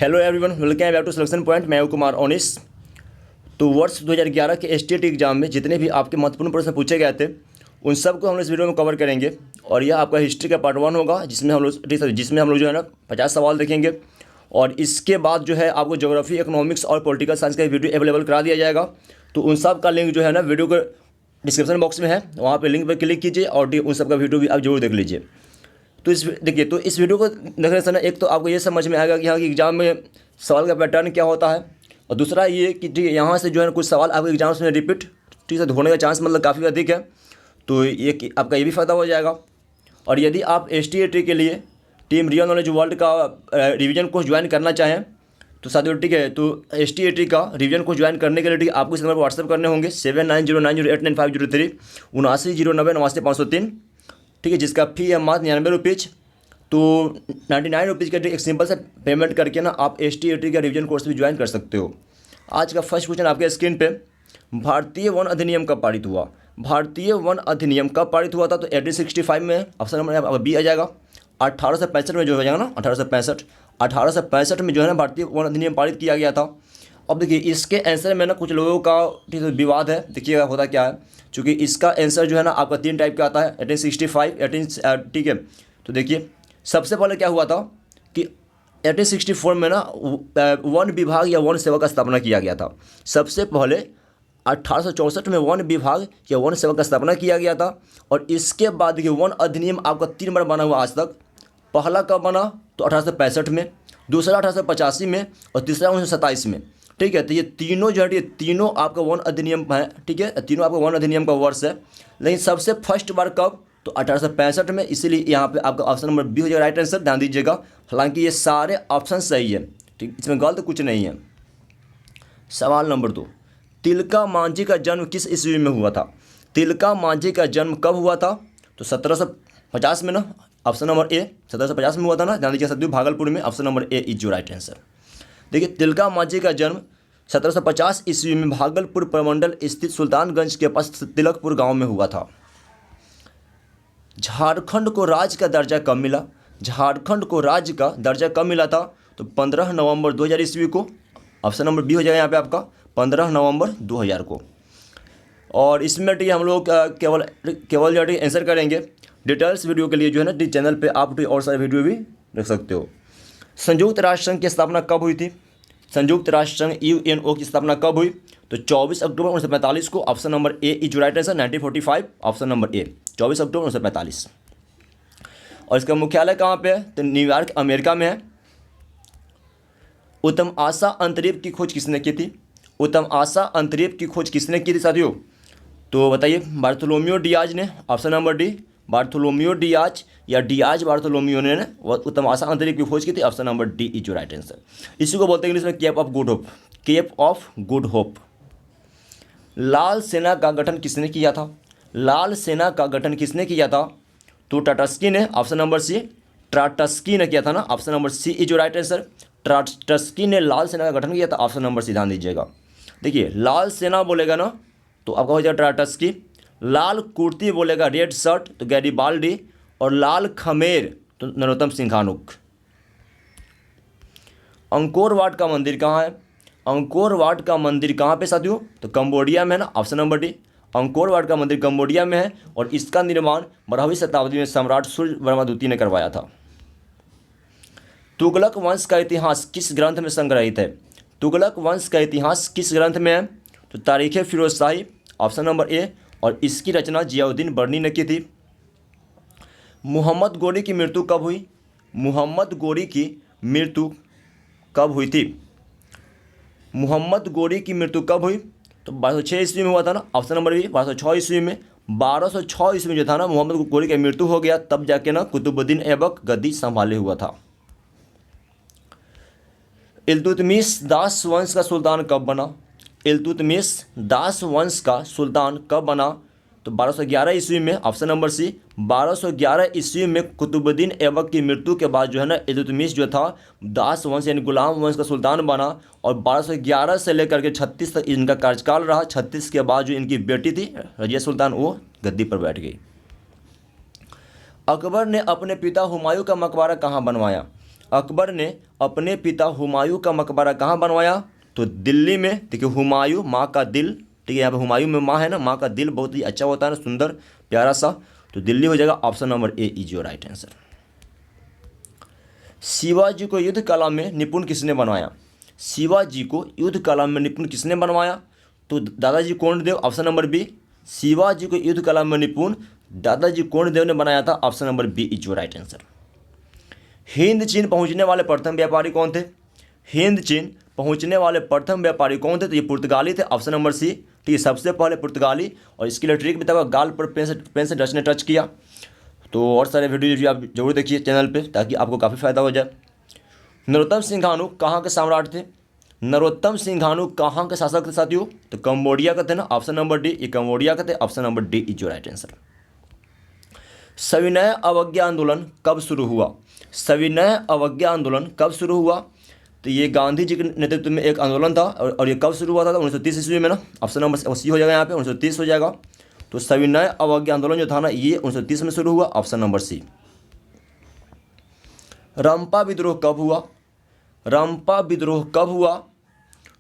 Hello everyone, welcome back to selection point. मैं हूं कुमार ओनिस। तो वर्ष 2011 के एसटीईटी एग्जाम में जितने भी आपके महत्वपूर्ण प्रश्न पूछे गए थे उन सबको हम लोग इस वीडियो में कवर करेंगे। और यह आपका हिस्ट्री का पार्ट 1 होगा जिसमें हम लोग जो है ना 50 सवाल देखेंगे। और इसके बाद जो है आपको ज्योग्राफी, इकोनॉमिक्स और पॉलिटिकल साइंस का वीडियो अवेलेबल करा दिया जाएगा। तो उन सब का लिंक जो है ना वीडियो के डिस्क्रिप्शन बॉक्स में है, वहाँ पर लिंक पर क्लिक कीजिए और उन सब का वीडियो भी आप जरूर देख लीजिए। तो इस वीडियो को देखने से ना एक तो आपको ये समझ में आएगा कि हाँ कि एग्जाम में सवाल का पैटर्न क्या होता है, और दूसरा ये कि ठीक है यहाँ से जो है कुछ सवाल आपके एग्जाम्स में रिपीट ठीक है होने का चांस मतलब काफ़ी अधिक है। तो ये आपका ये भी फ़ायदा हो जाएगा। और यदि आप एसटीईटी के लिए टीम रियल नॉलेज वर्ल्ड का रिवीजन कोर्स ज्वाइन करना चाहें तो साथियों ठीक है, तो एसटीईटी का रिवीजन कोर्स ज्वाइन करने के लिए ठीक है आपको इस नंबर पर व्हाट्सएप करने होंगे 7909089503 7909898503 ठीक है, जिसका फ़ी है मात्र 99 रुपीज़। तो 99 रुपीज़ का एक सिंपल सा पेमेंट करके ना आप एसटीईटी का रिवीजन कोर्स भी ज्वाइन कर सकते हो। आज का फर्स्ट क्वेश्चन आपके स्क्रीन पे, भारतीय वन अधिनियम कब पारित हुआ? भारतीय वन अधिनियम कब पारित हुआ था? तो 1865 में ऑप्शन नंबर बी आ जाएगा। 1865 में जो हो जाएगा ना 1865 में जो है ना भारतीय वन अधिनियम पारित किया गया था। अब देखिए इसके आंसर में ना कुछ लोगों का विवाद है। देखिएगा होता क्या है, चूँकि इसका आंसर जो है ना आपका 3 टाइप का आता है, 1865 ठीक है। तो देखिए सबसे पहले क्या हुआ था कि 1864 में ना वन विभाग या वन सेवा का स्थापना किया गया था। सबसे पहले 1864 में वन विभाग या वन सेवा का स्थापना किया गया था। और इसके बाद ये वन अधिनियम आपका 3 बार बना हुआ आज तक। पहला कब बना तो 1865 में, दूसरा 1885 में और तीसरा 1927 में। ठीक है, तो ये तीनों जो है तीनों आपका वन अधिनियम है। ठीक है, तीनों आपका वन अधिनियम का वर्ष है। लेकिन सबसे फर्स्ट बार कब तो 1865 में, इसीलिए यहाँ पे आपका ऑप्शन नंबर बी हो जाएगा राइट आंसर। ध्यान दीजिएगा, हालांकि ये सारे ऑप्शन सही है, ठीक, इसमें गलत कुछ नहीं है। सवाल नंबर 2, तिलका मांझी का जन्म किस ईस्वी में हुआ था? तिलका मांझी का जन्म कब हुआ था? तो 1750 में ना, ऑप्शन नंबर ए 1750 में हुआ था ना। ध्यान दीजिए साथियों, भागलपुर में। Option number A is your right answer. देखिए तिलका मांझी का जन्म 1750 ईस्वी में भागलपुर प्रमंडल स्थित सुल्तानगंज के पास तिलकपुर गांव में हुआ था। झारखंड को राज्य का दर्जा कब मिला? झारखंड को राज्य का दर्जा कब मिला था? तो 15 नवंबर 2000 ईस्वी को। ऑप्शन नंबर बी हो जाएगा यहाँ पे आपका 15 नवंबर 2000 को। और इसमें ठीक हम लोग केवल जो आंसर करेंगे। डिटेल्स वीडियो के लिए जो है ना चैनल पे आप और सारे वीडियो भी देख सकते हो। संयुक्त राष्ट्र संघ की स्थापना कब हुई थी? संयुक्त राष्ट्र संघ यूएनओ की स्थापना कब हुई? तो 24 अक्टूबर 1945 को। Option number A is right answer 1945। Option number ए 24 अक्टूबर 1945। और इसका मुख्यालय कहाँ पे है? तो न्यूयॉर्क अमेरिका में है। उत्तम आशा अंतरिक्ष की खोज किसने की थी? उत्तम आशा अंतरिक्ष की खोज किसने की थी साथियों? तो बताइए, बार्थोलोमियो डियाज ने। Option number D, Bartholomew Dias या डियाज बार्थोलोमियो ने उत्तम आशा अंतरिक्ष की खोज की थी। Option number D is your right answer. इसी को बोलते हैं इंग्लिश में Cape of Good Hope. Cape of Good Hope. लाल सेना का गठन किसने किया था? लाल सेना का गठन किसने किया था? तो ट्राटस्की ने। ऑप्शन नंबर सी, ट्राटस्की ने किया था ना। Option number C is your right answer. Trotsky ने लाल सेना का गठन किया था। ऑप्शन नंबर सी ध्यान दीजिएगा। देखिए लाल सेना बोलेगा ना तो आपका हो जाएगा ट्राटस्की। लाल कुर्ती बोलेगा रेड शर्ट तो गैरिबाल्डी। और लाल खमेर तो नरोत्तम सिंघानुक। अंकोर वाट का मंदिर कहाँ है? अंकोर वाट का मंदिर कहाँ पे साथियों? तो कंबोडिया में है ना। Option number D, Angkor Wat का मंदिर कंबोडिया में है। और इसका निर्माण 12वीं शताब्दी में सम्राट सूर्य वर्मा द्वितीय ने करवाया था। तुगलक वंश का इतिहास किस ग्रंथ में संग्रहित है? तुगलक वंश का इतिहास किस ग्रंथ में है? तो तारीख फिरोजशाही। ऑप्शन नंबर ए। और इसकी रचना जियाउद्दीन बर्नी ने की थी। मोहम्मद गोरी की मृत्यु कब हुई? मोहम्मद गोरी की मृत्यु कब हुई थी? मोहम्मद गोरी की मृत्यु कब हुई? तो 1206 ईस्वी में हुआ था ना। ऑप्शन नंबर बी 1206 ईस्वी में। 1206 ईस्वी में जो था ना मोहम्मद गोरी की मृत्यु हो गया, तब जाके ना कुतुबुद्दीन ऐबक गद्दी संभाले हुआ था। इल्तुतमिश दास वंश का सुल्तान कब बना? इल्तुतमिश दास वंश का सुल्तान कब बना? तो 1211 ईस्वी में। ऑप्शन नंबर सी 1211 ईस्वी में कुतुबुद्दीन ऐबक की मृत्यु के बाद जो है ना इल्तुतमिश जो था दास वंश यानी गुलाम वंश का सुल्तान बना। और 1211 से लेकर के 36 तक इनका कार्यकाल रहा। 36 के बाद जो इनकी बेटी थी रजिया सुल्तान वो गद्दी पर बैठ गई। अकबर ने अपने पिता हुमायूं का मकबरा कहाँ बनवाया? अकबर ने अपने पिता हुमायूं का मकबरा कहाँ बनवाया? तो दिल्ली में। देखिए हुमायूं माँ का दिल, ठीक है, यहाँ पे हुमायूं में माँ है ना, माँ का दिल बहुत ही अच्छा होता है ना, सुंदर प्यारा सा, तो दिल्ली हो जाएगा। Option number A is your right answer. Shivaji को युद्ध कला में निपुण किसने बनवाया? शिवाजी को युद्ध कला में निपुण किसने बनवाया? तो Dadaji Konddev. Option number B. Shivaji को युद्ध कला में निपुण दादाजी कोंडदेव ने बनाया था। Option number B is your right answer. हिंद चीन पहुंचने वाले प्रथम व्यापारी कौन थे? हिंद चीन पहुंचने वाले प्रथम व्यापारी कौन थे? तो ये पुर्तगाली थे। ऑप्शन नंबर सी, ठीक है, सबसे पहले पुर्तगाली। और इसके लिए ट्रिक बताऊंगा, गाल पर पेन से डच ने टच किया। तो और सारे वीडियो जो आप जरूर देखिए चैनल पे, ताकि आपको काफ़ी फायदा हो जाए। नरोत्तम सिंघाणु कहाँ के सम्राट थे? नरोत्तम सिंघाणु कहाँ के शासक थे साथियों? तो कंबोडिया का थे ना। ऑप्शन नंबर डी, ये कंबोडिया का थे। Option number D is your right answer. सविनय अवज्ञा आंदोलन कब शुरू हुआ? सविनय अवज्ञा आंदोलन कब शुरू हुआ? तो ये गांधी जी के नेतृत्व में एक आंदोलन था। और ये कब शुरू हुआ था? 1930 ईस्वी में ना। ऑप्शन नंबर सी हो जाएगा यहाँ पे, 1930 हो जाएगा। तो सविनय अवज्ञा आंदोलन जो था ना, ये 1930 में शुरू हुआ। ऑप्शन नंबर सी। रंपा विद्रोह कब हुआ? रंपा विद्रोह कब हुआ?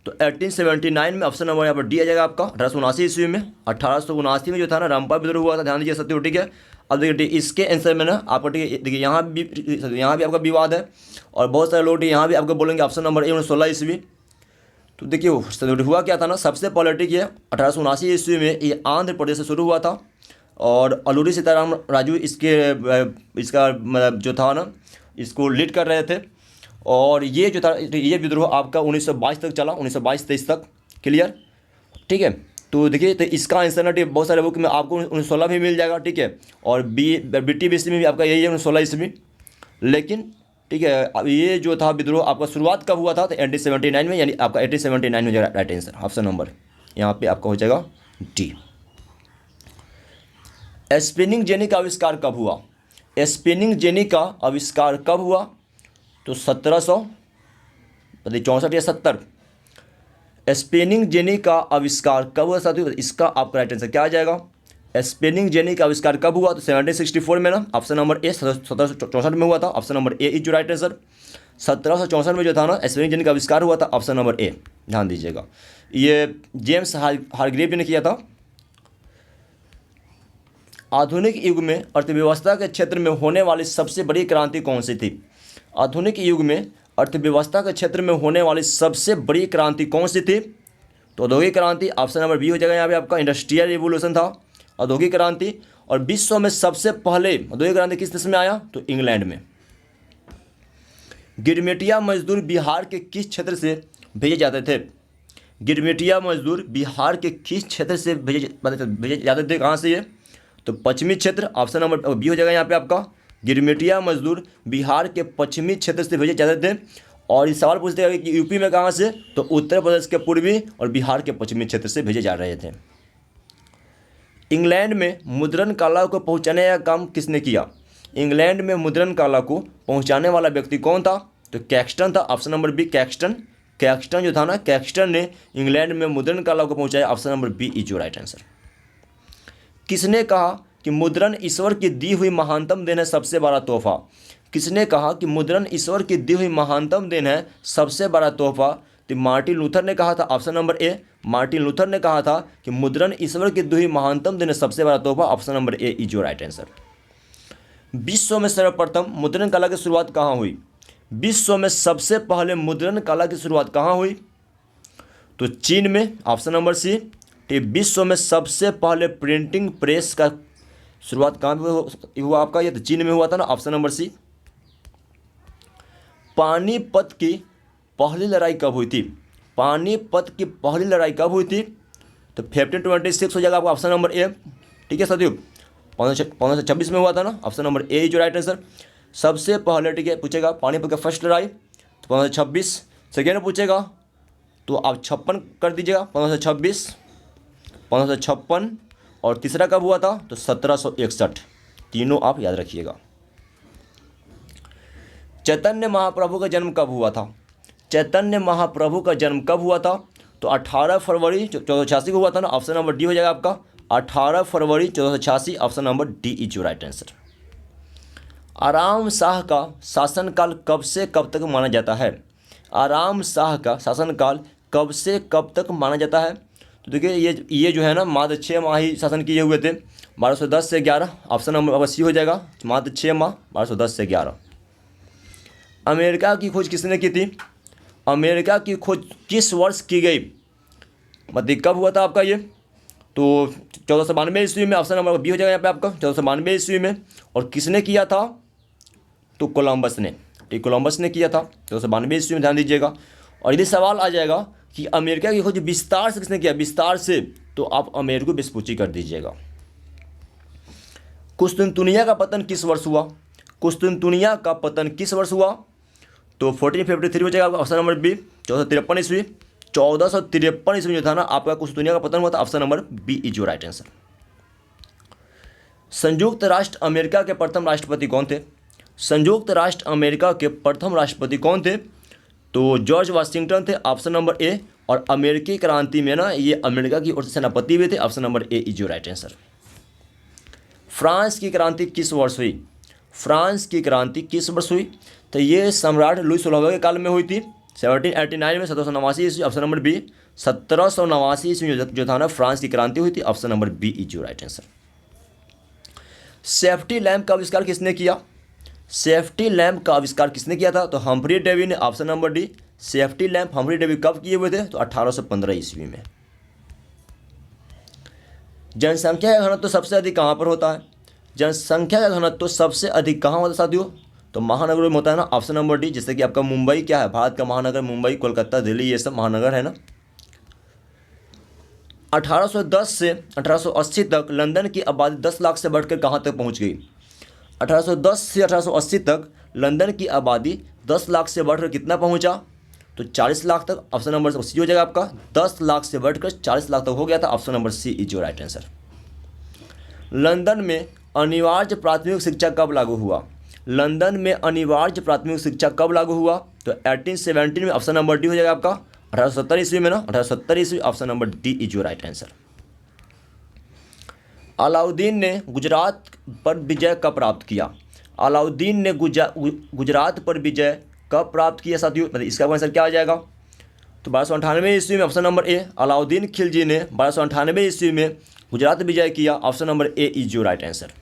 तो 1879 में। ऑप्शन नंबर यहाँ पर डी आ जाएगा आपका। 1879 ईस्वी में, 1879 में जो था ना रंपा विद्रोह हुआ था। ध्यान दीजिए सत्य, ठीक है। अब देखिए इसके आंसर में ना आपको, ठीक है, देखिए यहाँ भी आपका विवाद है, और बहुत सारे लोग यहाँ भी आपको बोलेंगे ऑप्शन नंबर ए 1916 ईस्वी। तो देखिए हुआ क्या था ना, सबसे पहले ठीक है 1879 ईस्वी में ये आंध्र प्रदेश से शुरू हुआ था। और अलूरी सीताराम राजू इसका मतलब जो था ना, इसको लीड कर रहे थे। और ये जो था, ये विद्रोह आपका 1922 तक चला, 1922-23 तक। क्लियर, ठीक है। तो देखिए, तो इसका आंसर ना बहुत सारे बुक में आपको 1916 भी मिल जाएगा, ठीक है। और BT में भी आपका यही है 1916 ईस्वी। लेकिन ठीक है, अब ये जो था विद्रोह आपका शुरुआत कब हुआ था? तो 1879 में, यानी आपका 1879 हो जाएगा राइट आंसर। ऑप्शन नंबर यहाँ पे आपका हो जाएगा डी। स्पिनिंग जेनी का आविष्कार कब हुआ? स्पिनिंग जेनी का आविष्कार कब हुआ? तो 1764 या 70। स्पिनिंग जेनी का आविष्कार कब हुआ साथियों? इसका आपका राइट आंसर क्या आ जाएगा? स्पिनिंग जेनी का आविष्कार कब हुआ? तो 1764 में ना। ऑप्शन नंबर ए। 1764 में हुआ था। Option number A is right answer. 1764 में जो था ना स्पिनिंग जेनी का आविष्कार हुआ था। ऑप्शन नंबर ए, ध्यान दीजिएगा। ये जेम्स हारग्रीव ने किया था। आधुनिक युग में अर्थव्यवस्था के क्षेत्र में होने वाली सबसे बड़ी क्रांति कौन सी थी? आधुनिक युग में अर्थव्यवस्था के क्षेत्र में होने वाली सबसे बड़ी क्रांति कौन सी थी? तो औद्योगिक क्रांति। ऑप्शन नंबर बी हो जाएगा यहाँ पे आपका। इंडस्ट्रियल रिवोल्यूशन था, औद्योगिक क्रांति। और विश्व में सबसे पहले औद्योगिक क्रांति किस देश में आया? तो इंग्लैंड में। गिरमिटिया मजदूर बिहार के किस क्षेत्र से भेजे जाते थे? गिरमिटिया मजदूर बिहार के किस क्षेत्र से भेजे जाते थे? कहाँ से ये? तो पश्चिमी क्षेत्र। ऑप्शन नंबर बी हो जाएगा यहाँ पे आपका। गिरमिटिया मजदूर बिहार के पश्चिमी क्षेत्र से भेजे जाते थे। और इस सवाल पूछते हैं कि यूपी में कहाँ से? तो उत्तर प्रदेश के पूर्वी और बिहार के पश्चिमी क्षेत्र से भेजे जा रहे थे। इंग्लैंड में मुद्रण कला को पहुँचाने का काम किसने किया? इंग्लैंड में मुद्रण कला को पहुँचाने वाला व्यक्ति कौन था? तो कैक्सटन था। Option number B Caxton. Caxton जो था ना, कैक्सटन ने इंग्लैंड में मुद्रण कला को पहुँचाया। Option number B is your right answer. किसने कहा कि मुद्रण ईश्वर की दी हुई महानतम देन है, सबसे बड़ा तोहफा? किसने कहा कि मुद्रण ईश्वर की दी हुई महानतम देन है, सबसे बड़ा तोहफा? तो मार्टिन लूथर ने कहा था। ऑप्शन नंबर ए, मार्टिन लूथर ने कहा था कि मुद्रण ईश्वर की दी हुई महानतम देन है, सबसे बड़ा तोहफा। Option number A is your right answer. विश्व में सर्वप्रथम मुद्रण कला की शुरुआत कहाँ हुई? विश्व में सबसे पहले मुद्रण कला की शुरुआत कहाँ हुई? तो चीन में। Option number C. विश्व में सबसे पहले प्रिंटिंग प्रेस का शुरुआत कहाँ पे हुआ आपका? ये तो चीन में हुआ था ना। ऑप्शन नंबर सी। पानीपत की पहली लड़ाई कब हुई थी? पानीपत की पहली लड़ाई कब हुई थी? तो 1526 हो जाएगा आपका। ऑप्शन नंबर ए, ठीक है साथियों। 1526 में हुआ था ना। ऑप्शन नंबर ए जो राइट आंसर। सबसे पहले, ठीक है, पूछेगा पानीपत का फर्स्ट लड़ाई तो 1526। सेकेंड पूछेगा तो आप 56 कर दीजिएगा। 1556 और तीसरा कब हुआ था? तो 1761। तीनों आप याद रखिएगा। चैतन्य महाप्रभु का जन्म कब हुआ था? चैतन्य महाप्रभु का जन्म कब हुआ था? तो 18 फरवरी 1486 को हुआ था ना। ऑप्शन नंबर डी हो जाएगा आपका। 18 फरवरी 1486। Option number D is your right answer. आराम शाह का शासनकाल कब से कब तक माना जाता है? आराम शाह का शासनकाल कब से कब तक माना जाता है? तो देखिए ये जो है ना मात्र 6 माह ही शासन किए हुए थे, 1210 से 11। ऑप्शन नंबर अवश्य हो जाएगा, मात्र 6 माह, 1210 से 11। अमेरिका की खोज किसने की थी? अमेरिका की खोज किस वर्ष की गई? मतलब कब हुआ था आपका ये? तो 1492 ईस्वी में। ऑप्शन नंबर बी हो जाएगा यहाँ पे आपका, 1492 ईस्वी में। और किसने किया था? तो कोलंबस ने, कोलंबस ने किया था 1492 ईस्वी में, ध्यान दीजिएगा। और यदि सवाल आ जाएगा कि अमेरिका की खोज विस्तार से किसने किया, विस्तार से, तो आप अमेरिका वेस्पुची कर दीजिएगा। कुस्तुनतुनिया का पतन किस वर्ष हुआ? कुस्तुनतुनिया का पतन किस वर्ष हुआ? तो 1453 हो जाएगा ऑप्शन नंबर बी, 1453 ईस्वी। 1453 ईस्वी जो था ना आपका कुस्तुनतुनिया का पतन हुआ था, option number B is your right answer. संयुक्त राष्ट्र अमेरिका के प्रथम राष्ट्रपति कौन थे? संयुक्त राष्ट्र अमेरिका के प्रथम राष्ट्रपति कौन थे? तो जॉर्ज वाशिंगटन थे, ऑप्शन नंबर ए। और अमेरिकी क्रांति में ना ये अमेरिका की ओर से सेनापति भी थे, option number A is your right answer. France की क्रांति किस वर्ष हुई? फ्रांस की क्रांति किस वर्ष हुई? तो ये सम्राट लुई 16वां के काल में हुई थी, 1789 में, 1789 ईस्वी, ऑप्शन नंबर बी। 1789 ईस्वी जो था ना फ्रांस की क्रांति हुई थी, option number B is your right answer. Safety lamp का आविष्कार किसने किया? सेफ्टी लैम्प का आविष्कार किसने किया था? तो हम्फ्री डेवी ने, option number D. Safety lamp Humphry Davy कब किए हुए थे? तो 1815 ईस्वी में। जनसंख्या का घनत्व सबसे अधिक कहाँ पर होता है? जनसंख्या का घनत्व सबसे अधिक कहाँ होता है साथियों? तो महानगरों में होता है ना, ऑप्शन नंबर डी। जैसे कि आपका मुंबई क्या है, भारत का महानगर, मुंबई, कोलकाता, दिल्ली, ये सब महानगर है ना। 1810 से 1880 तक लंदन की आबादी 10 लाख से बढ़कर कहाँ तक पहुँच गई? 1810 से 1880 तक लंदन की आबादी 10 लाख से बढ़कर कितना पहुँचा? तो 40 लाख तक, ऑप्शन नंबर सी हो जाएगा आपका। 10 लाख से बढ़कर 40 लाख तक हो गया था, option number C is your right answer. London में अनिवार्य प्राथमिक शिक्षा कब लागू हुआ? लंदन में अनिवार्य प्राथमिक शिक्षा कब लागू हुआ? तो 1817 में, ऑप्शन नंबर डी हो जाएगा आपका। 1870 ईस्वी में ना, 1870 ईस्वी, option number D is your right answer. Alauddin ने गुजरात पर विजय कब प्राप्त किया? अलाउद्दीन ने गुजरात पर विजय कब प्राप्त किया साथियों? मतलब इसका आंसर क्या आ जाएगा? तो 1298 ईस्वी में, option number A. Alauddin Khilji ने 1298 ईस्वी में गुजरात विजय किया, option number A is your right answer.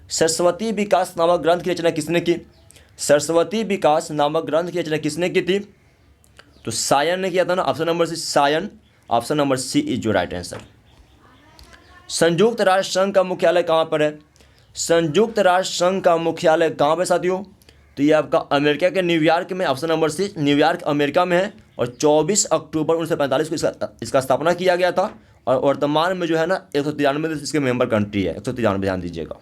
Saraswati Vikas नामक ग्रंथ की रचना किसने की? सरस्वती विकास नामक ग्रंथ की रचना किसने की थी? तो सायन ने किया था ना, ऑप्शन नंबर सी सायन, option number C is your right answer. संयुक्त राष्ट्र संघ का मुख्यालय कहाँ पर है? संयुक्त राष्ट्र संघ का मुख्यालय कहाँ पर साथियों? तो ये आपका अमेरिका के न्यूयॉर्क में, option number C, New York America में है। और 24 अक्टूबर 1945 को इसका स्थापना किया गया था। और वर्तमान में जो है ना 193 देश इसके मेंबर कंट्री है, 193, ध्यान दीजिएगा।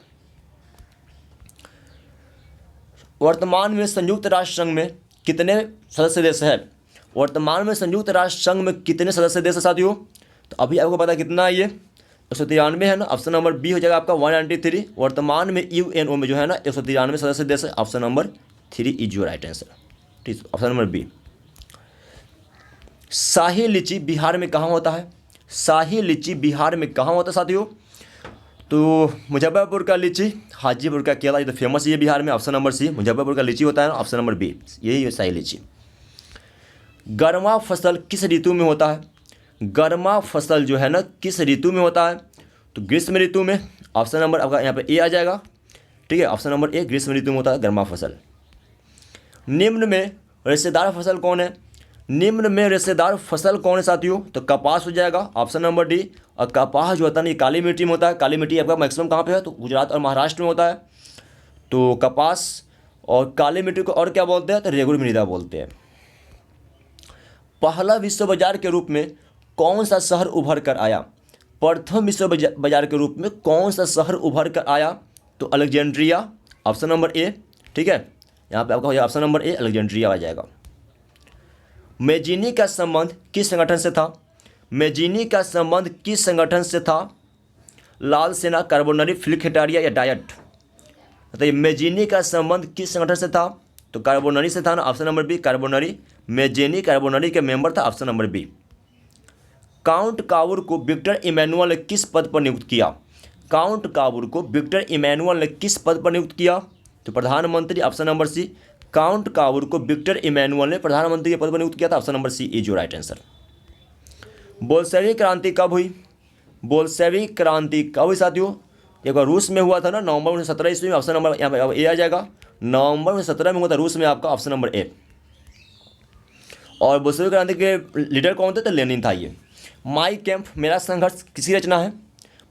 वर्तमान में संयुक्त राष्ट्र संघ में कितने सदस्य देश है? वर्तमान में संयुक्त राष्ट्र संघ में कितने सदस्य देश है साथियों? तो अभी आपको पता कितना है ये? 193 है ना, ऑप्शन नंबर बी हो जाएगा आपका 193। वर्तमान में यूएनओ में जो है ना 193 सदस्य देश है, option number 3 is your right answer. ठीक, ऑप्शन नंबर बी। शाही लीची बिहार में कहाँ होता है? शाही लीची बिहार में कहाँ होता है साथियों? तो मुजफ्फरपुर का लीची, हाजीपुर का केला, ये तो फेमस है बिहार में, ऑप्शन नंबर सी। मुजफ्फरपुर का लीची होता है ना, ऑप्शन नंबर बी, यही है शाही लीची। गर्मा फसल किस ऋतु में होता है? गर्मा फसल जो है ना किस ऋतु में होता है? तो ग्रीष्म ऋतु में, ऑप्शन नंबर आपका यहाँ पे ए आ जाएगा। ठीक है, ऑप्शन नंबर ए, ग्रीष्म ऋतु में होता है गर्मा फसल। निम्न में रेशेदार फसल कौन है? निम्न में रेशेदार फसल कौन है साथियों? तो कपास हो जाएगा, ऑप्शन नंबर डी। और कपास जो होता है ना ये काली मिट्टी में होता है। काली मिट्टी आपका मैक्सिमम कहाँ पे है? तो गुजरात और महाराष्ट्र में होता है। तो कपास और काली मिट्टी को और क्या बोलते हैं? तो रेगुड़ मृदा बोलते हैं। पहला विश्व बाजार के रूप में कौन सा शहर उभर कर आया? प्रथम विश्व बाजार के रूप में कौन सा शहर उभर कर आया? तो अलेक्जेंड्रिया, ऑप्शन नंबर ए। ठीक है, यहाँ पे आपका हो जाएगा ऑप्शन नंबर ए, अलेक्जेंड्रिया आ जाएगा। मेजिनी का संबंध किस संगठन से था? मेजिनी का संबंध किस संगठन से था? लाल सेना, कार्बोनरी, फिल्कहेटारिया या डायट? तो ये मेजिनी का संबंध किस संगठन से था? तो कार्बोनरी से था ना, option number B, Carbonari. Mazzini Carbonari के मेंबर था, option number B. Count Cavour को विक्टर इमैनुअल ने किस पद पर नियुक्त किया? काउंट कावूर को विक्टर इमैनुअल ने किस पद पर नियुक्त किया? तो प्रधानमंत्री option number C. Count Cavour को विक्टर इमैनुअल ने प्रधानमंत्री के पद पर नियुक्त किया था, option number C is your right answer. Bolshevik क्रांति कब हुई? बोल्शेविक क्रांति कब हुई साथियों? एक बार रूस में हुआ था ना, नवंबर 1917 ईस्वी में, ऑप्शन नंबर यहाँ पर ए आ जाएगा। नवंबर 1917 में हुआ था रूस में, आपका ऑप्शन नंबर ए। और बोल्शेविक क्रांति के लीडर कौन थे? तो लेनिन था ये। माई कैंप मेरा संघर्ष किसकी रचना है?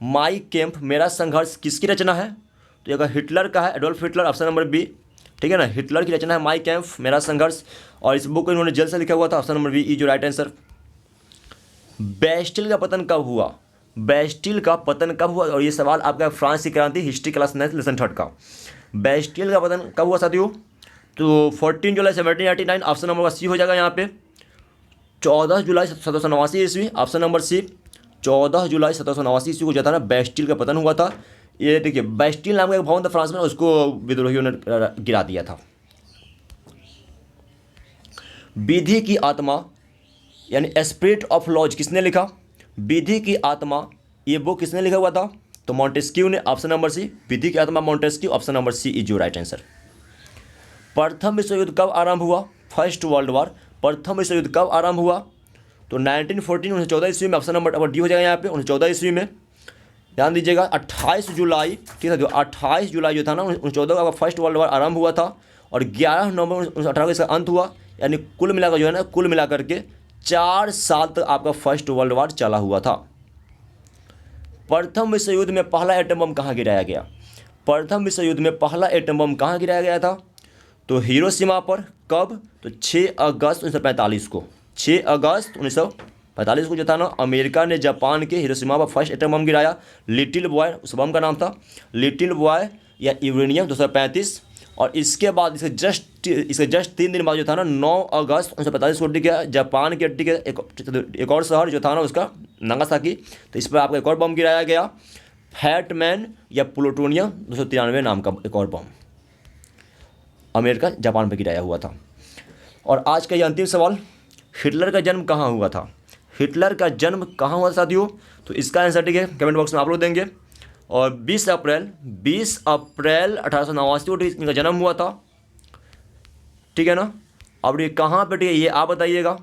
माई कैंप मेरा संघर्ष किसकी रचना है? तो एक हिटलर का है, Adolf Hitler, option number B. ठीक है ना, हिटलर की रचना है माई कैंप मेरा संघर्ष। और इस बुक को इन्होंने जेल से लिखा हुआ था, option number B is your right answer. Bastille का पतन कब हुआ? बेस्टिल का पतन कब हुआ? और ये सवाल आपका फ्रांस की क्रांति हिस्ट्री क्लास 9 लेसन 3 का। बेस्टिल का पतन कब हुआ साथियों? तो 14 जुलाई 1789, ऑप्शन नंबर सी हो जाएगा यहाँ पे। 14 जुलाई 1789 ईस्वी, ऑप्शन नंबर सी। 14 जुलाई 1789 ईस्वी को जो था ना बेस्टिल का पतन हुआ था। ये देखिए बेस्टिल नाम का एक भवन था फ्रांस में, उसको विद्रोहियों ने गिरा दिया था। विधि की आत्मा यानी स्पिरिट ऑफ लॉज किसने लिखा? विधि की आत्मा ये बुक किसने लिखा हुआ था? तो मॉन्टेस्क्यू ने, ऑप्शन नंबर सी। विधि की आत्मा Montesquieu, option number C is your right answer. प्रथम विश्व युद्ध कब आरंभ हुआ? First world war. प्रथम विश्व युद्ध कब आरंभ हुआ? तो 1914 1914 ईस्वी में, ऑप्शन नंबर डी हो जाएगा यहाँ पे 1914 ईस्वी में। ध्यान दीजिएगा 28 जुलाई, ठीक है, जो 28 जुलाई जो था ना 1914 का फर्स्ट वर्ल्ड वॉर आरंभ हुआ था और 11 नवंबर 1918 को इसका अंत हुआ। यानी कुल मिलाकर जो है ना, कुल मिलाकर के 4 साल तक आपका फर्स्ट वर्ल्ड वॉर चला हुआ था। प्रथम विश्व युद्ध में पहला एटम बम कहाँ गिराया गया? प्रथम विश्व युद्ध में पहला एटम बम कहाँ गिराया गया था? तो हिरोशिमा पर। कब? तो 6 अगस्त 1945 को। 6 अगस्त 1945 को जो था ना, अमेरिका ने जापान के हिरोशिमा पर फर्स्ट एटम बम गिराया। लिटिल बॉय उस बम का नाम था, लिटिल बॉय या यूरेनियम 235। और इसके बाद इसके जस्ट 3 दिन बाद जो था ना, 9 अगस्त 1945 को गया जापान के एक और शहर जो था ना उसका नागासाकी। तो इस पर आपका एक और बम गिराया गया, फैट मैन या प्लूटोनियम 293 नाम का एक और बम अमेरिका जापान पर गिराया हुआ था। और आज का ये अंतिम सवाल, हिटलर का जन्म कहाँ हुआ था? हिटलर का जन्म कहाँ हुआ था साथियों? तो इसका आंसर ठीक है कमेंट बॉक्स में आप लोग देंगे। और 20 अप्रैल 1889 को इनका जन्म हुआ था। ठीक है ना, अब ये कहाँ पे, ठीक है, ये आप बताइएगा।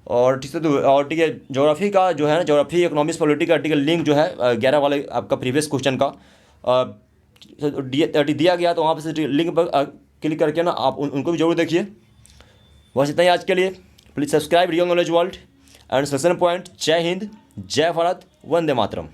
और ठीक है, और ठीक है, ज्योग्राफी का जो है ना, ज्योग्राफी इकोनॉमिक्स पॉलिटी का आर्टिकल लिंक जो है 11 वाले आपका प्रीवियस क्वेश्चन का दिया गया, तो वहाँ पर से लिंक पर क्लिक करके ना आप उनको भी जरूर देखिए। बस इतना ही आज के लिए। Please subscribe real knowledge world and session point. जय हिंद, जय भारत, वंदे मातरम।